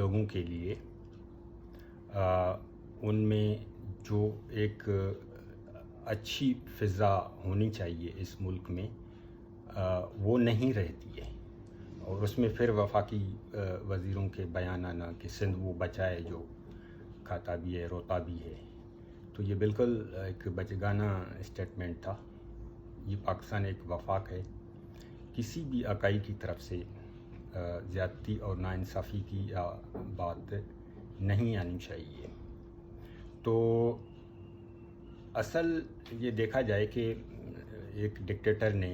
لوگوں کے لیے ان میں جو ایک اچھی فضا ہونی چاہیے اس ملک میں وہ نہیں رہتی ہے، اور اس میں پھر وفاقی وزیروں کے بیان آنا کہ سندھ وہ بچہ ہے جو کھاتا بھی ہے روتا بھی ہے، تو یہ بالکل ایک بچگانہ اسٹیٹمنٹ تھا۔ یہ پاکستان ایک وفاق ہے، کسی بھی اکائی کی طرف سے زیادتی اور ناانصافی کی بات نہیں آنی چاہیے۔ تو اصل یہ دیکھا جائے کہ ایک ڈکٹیٹر نے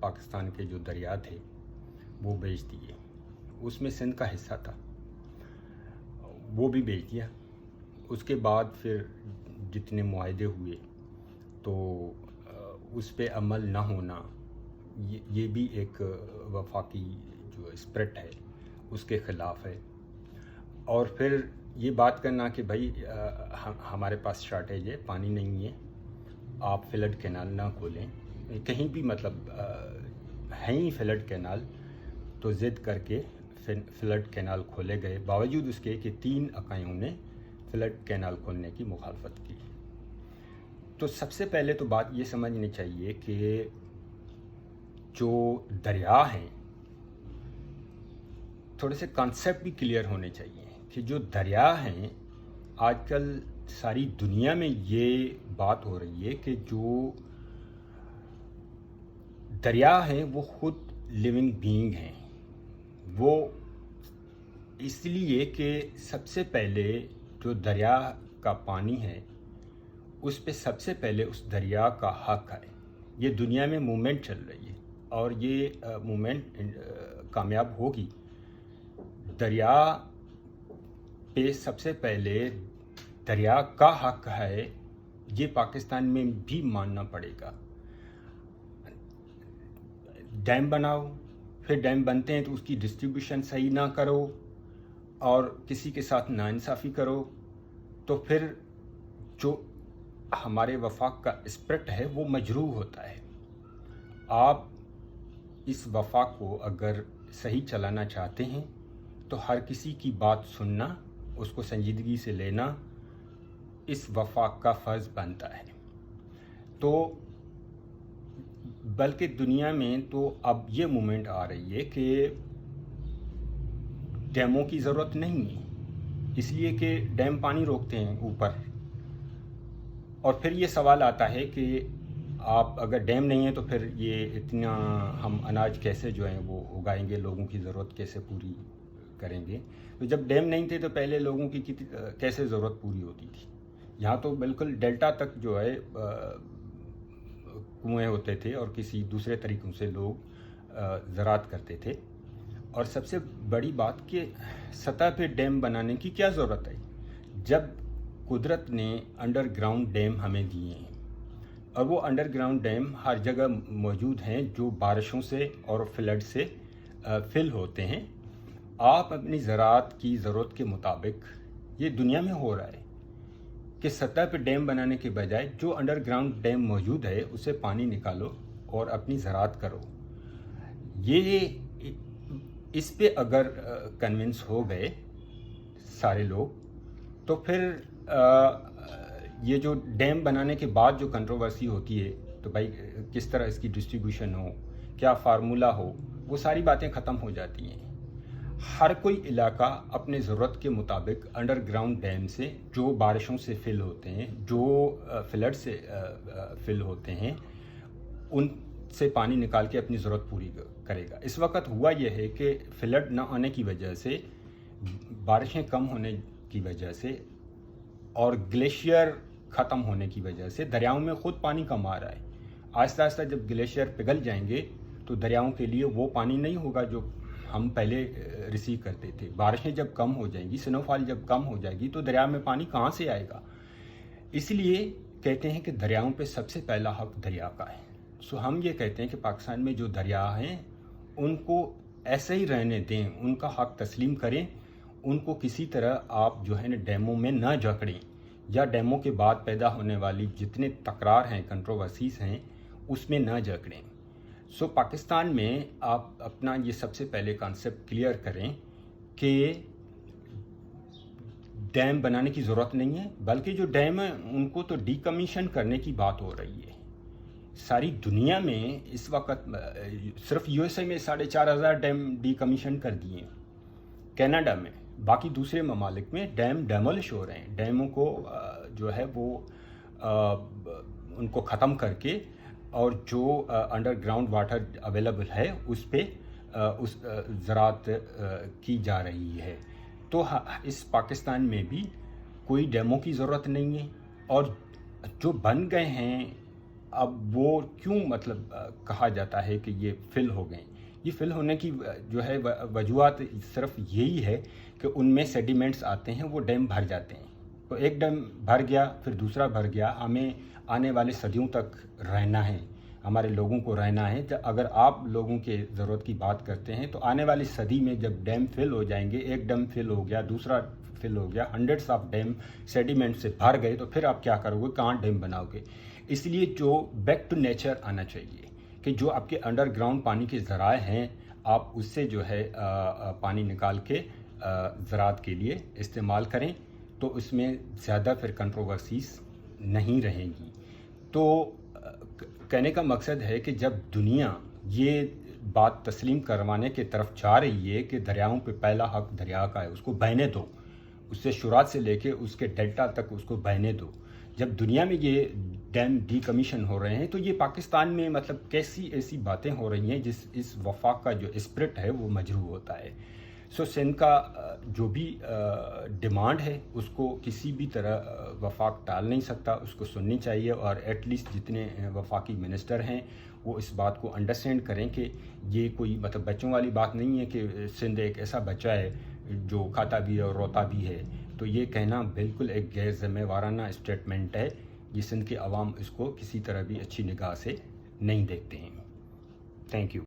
پاکستان کے جو دریا تھے وہ بیچ دیے، اس میں سندھ کا حصہ تھا وہ بھی بیچ دیا۔ اس کے بعد پھر جتنے معاہدے ہوئے تو اس پہ عمل نہ ہونا یہ بھی ایک وفاقی جو اسپرٹ ہے اس کے خلاف ہے۔ اور پھر یہ بات کرنا کہ بھائی ہمارے پاس شارٹیج ہے، پانی نہیں ہے، آپ فلڈ کینال نہ کھولیں، کہیں بھی مطلب ہیں ہی فلڈ کینال، تو ضد کر کے فلڈ کینال کھولے گئے، باوجود اس کے کہ 3 اکائیوں نے فلڈ کینال کھولنے کی مخالفت کی۔ تو سب سے پہلے تو بات یہ سمجھنی چاہیے کہ جو دریا ہیں تھوڑے سے کانسیپٹ بھی کلیئر ہونے چاہیے کہ جو دریا ہیں آج کل ساری دنیا میں یہ بات ہو رہی ہے کہ جو دریا ہیں وہ خود لیونگ بینگ ہیں، وہ اس لیے کہ سب سے پہلے جو دریا کا پانی ہے اس پہ سب سے پہلے اس دریا کا حق ہے۔ یہ دنیا میں موومنٹ چل رہی ہے اور یہ موومنٹ کامیاب ہوگی۔ دریا پہ سب سے پہلے دریا کا حق ہے، یہ پاکستان میں بھی ماننا پڑے گا۔ ڈیم بناؤ، پھر ڈیم بنتے ہیں تو اس کی ڈسٹریبیوشن صحیح نہ کرو اور کسی کے ساتھ ناانصافی کرو، تو پھر جو ہمارے وفاق کا اسپرٹ ہے وہ مجروح ہوتا ہے۔ آپ اس وفاق کو اگر صحیح چلانا چاہتے ہیں تو ہر کسی کی بات سننا، اس کو سنجیدگی سے لینا اس وفاق کا فرض بنتا ہے۔ تو بلکہ دنیا میں تو اب یہ مومنٹ آ رہی ہے کہ ڈیموں کی ضرورت نہیں ہے، اس لیے کہ ڈیم پانی روکتے ہیں اوپر، اور پھر یہ سوال آتا ہے کہ آپ اگر ڈیم نہیں ہے تو پھر یہ اتنا ہم اناج کیسے جو ہیں وہ اگائیں گے، لوگوں کی ضرورت کیسے پوری کریں گے؟ تو جب ڈیم نہیں تھے تو پہلے لوگوں کی کیسے ضرورت پوری ہوتی تھی؟ یہاں تو بالکل ڈیلٹا تک جو ہے کنویں ہوتے تھے اور کسی دوسرے طریقوں سے لوگ زراعت کرتے تھے۔ اور سب سے بڑی بات کہ سطح پہ ڈیم بنانے کی کیا ضرورت ہے جب قدرت نے انڈر گراؤنڈ ڈیم ہمیں دیے ہیں، اور وہ انڈر گراؤنڈ ڈیم ہر جگہ موجود ہیں جو بارشوں سے اور فلڈ سے فل ہوتے ہیں۔ آپ اپنی زراعت کی ضرورت کے مطابق، یہ دنیا میں ہو رہا ہے کہ سطح پہ ڈیم بنانے کے بجائے جو انڈر گراؤنڈ ڈیم موجود ہے اسے پانی نکالو اور اپنی زراعت کرو۔ یہ اس پہ اگر کنونس ہو گئے سارے لوگ تو پھر یہ جو ڈیم بنانے کے بعد جو کنٹروورسی ہوتی ہے تو بھائی کس طرح اس کی ڈسٹریبیوشن ہو، کیا فارمولا ہو، وہ ساری باتیں ختم ہو جاتی ہیں۔ ہر کوئی علاقہ اپنے ضرورت کے مطابق انڈر گراؤنڈ ڈیم سے جو بارشوں سے فل ہوتے ہیں، جو فلڈ سے فل ہوتے ہیں، ان سے پانی نکال کے اپنی ضرورت پوری کرے گا۔ اس وقت ہوا یہ ہے کہ فلڈ نہ آنے کی وجہ سے، بارشیں کم ہونے کی وجہ سے اور گلیشیئر ختم ہونے کی وجہ سے دریاؤں میں خود پانی کم آ رہا ہے۔ آہستہ آہستہ جب گلیشیئر پگھل جائیں گے تو دریاؤں کے لیے وہ پانی نہیں ہوگا جو ہم پہلے ریسیو کرتے تھے۔ بارشیں جب کم ہو جائیں گی، سنو فال جب کم ہو جائے گی تو دریا میں پانی کہاں سے آئے گا؟ اس لیے کہتے ہیں کہ دریاؤں پہ سب سے پہلا حق دریا کا ہے۔ ہم یہ کہتے ہیں کہ پاکستان میں جو دریا ہیں ان کو ایسے ہی رہنے دیں، ان کا حق تسلیم کریں، ان کو کسی طرح آپ جو ہے نا ڈیموں میں نہ جکڑیں، یا ڈیموں کے بعد پیدا ہونے والی جتنے تکرار ہیں، کنٹروورسیز ہیں، اس میں نہ جکڑیں۔ پاکستان میں آپ اپنا یہ سب سے پہلے کانسیپٹ کلیئر کریں کہ ڈیم بنانے کی ضرورت نہیں ہے، بلکہ جو ڈیم ہے ان کو تو ڈی کمیشن کرنے کی بات ہو رہی ہے۔ ساری دنیا میں اس وقت صرف یو ایس اے میں 4,500 ڈیم ڈی کمیشن کر دیے ہیں، کینیڈا میں، باقی دوسرے ممالک میں ڈیم ڈیمولش ہو رہے ہیں، ڈیموں کو جو ہے وہ ان کو ختم کر کے، اور جو انڈر گراؤنڈ واٹر اویلیبل ہے اس پہ اس زراعت کی جا رہی ہے۔ تو اس پاکستان میں بھی کوئی ڈیموں کی ضرورت نہیں ہے، اور جو بن گئے ہیں اب وہ کیوں مطلب کہا جاتا ہے کہ یہ فل ہو گئے؟ یہ فل ہونے کی جو ہے وجوہات صرف یہی ہے کہ ان میں سیڈیمنٹس آتے ہیں، وہ ڈیم بھر جاتے ہیں۔ تو ایک ڈیم بھر گیا، پھر دوسرا بھر گیا، ہمیں آنے والے صدیوں تک رہنا ہے، ہمارے لوگوں کو رہنا ہے۔ اگر آپ لوگوں کے ضرورت کی بات کرتے ہیں تو آنے والی صدی میں جب ڈیم فل ہو جائیں گے، ایک ڈیم فل ہو گیا، دوسرا فل ہو گیا، ہنڈریڈس آف ڈیم سیڈیمنٹ سے بھر گئے، تو پھر آپ کیا کرو گے؟ کہاں ڈیم بناؤ گے؟ اس لیے جو بیک ٹو نیچر آنا چاہیے، کہ جو آپ کے انڈر گراؤنڈ پانی کے ذرائع ہیں، آپ اس سے جو ہے پانی نکال کے زراعت کے لیے استعمال کریں، تو اس میں زیادہ پھر کنٹروورسیز نہیں رہیں گی۔ تو کہنے کا مقصد ہے کہ جب دنیا یہ بات تسلیم کروانے کی طرف جا رہی ہے کہ دریاؤں پہ پہلا حق دریا کا ہے، اس کو بہنے دو، اس سے شراط سے لے کے اس کے ڈیلٹا تک اس کو بہنے دو، جب دنیا میں یہ ڈیم ڈی کمیشن ہو رہے ہیں، تو یہ پاکستان میں مطلب کیسی ایسی باتیں ہو رہی ہیں جس اس وفاق کا جو اسپرٹ ہے وہ مجروح ہوتا ہے۔ سو سندھ کا جو بھی ڈیمانڈ ہے اس کو کسی بھی طرح وفاق ٹال نہیں سکتا، اس کو سننی چاہیے، اور ایٹ لیسٹ جتنے وفاقی منسٹر ہیں وہ اس بات کو انڈرسٹینڈ کریں کہ یہ کوئی مطلب بچوں والی بات نہیں ہے کہ سندھ ایک ایسا بچہ ہے جو کھاتا بھی ہے اور روتا بھی ہے۔ تو یہ کہنا بالکل ایک غیر ذمہ وارانہ اسٹیٹمنٹ ہے۔ یہ سندھ کے عوام اس کو کسی طرح بھی اچھی نگاہ سے نہیں دیکھتے ہیں۔ Thank you.